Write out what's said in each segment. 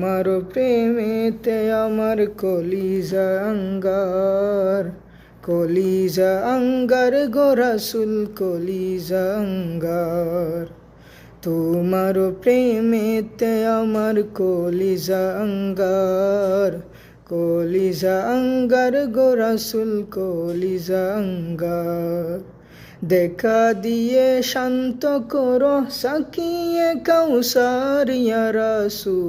তোমার প্রেমেতে আমার কলিজা আঙ্গার, কলিজা আঙ্গার গো রাসূল কলিজা আঙ্গার। তোমার প্রেমেতে আমার কলিজা আঙ্গার, কলিজা আঙ্গার গো রাসূল কলিজা আঙ্গার। দেখা দিয়ে শান্ত করো সাকিয়ে কাউসার ইয়া রাসূলাল্লাহ,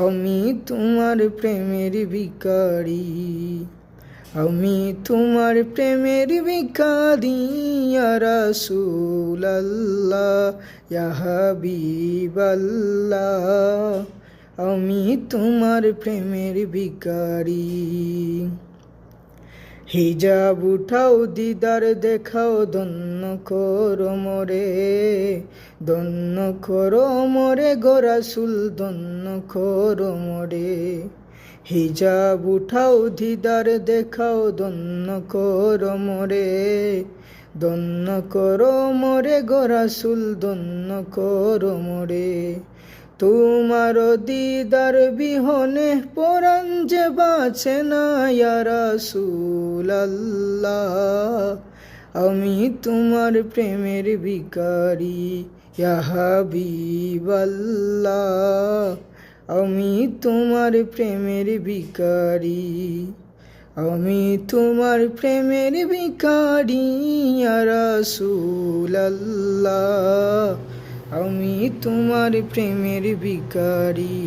আমি তোমার প্রেমের ভিখারি, আমি তোমার প্রেমের ভিখারি ইয়া রাসূলাল্লাহ ইয়া হাবিবাল্লাহ, আমি তোমার প্রেমের ভিখারি। হিজাব উঠাও দিদার দেখাও ধন্য করো মোরে, ধন্য করো মোরে গো রাসূল ধন্য করো মোরে। হিজাব উঠাও দিদার দেখাও ধন্য করো মোরে, ধন্য করো মোরে গো রাসূল ধন্য করো মোরে। তোমার দিদার বিহনে পরাণ যে বাঁচে না ইয়া রাসূলাল্লাহ, আমি তোমার প্রেমের ভিখারি ইয়া হাবিবাল্লাহ, আমি তোমার প্রেমের ভিখারি, আমি তোমার প্রেমের ভিখারি ইয়া রাসূলাল্লাহ, আমি তোমার প্রেমের ভিখারি।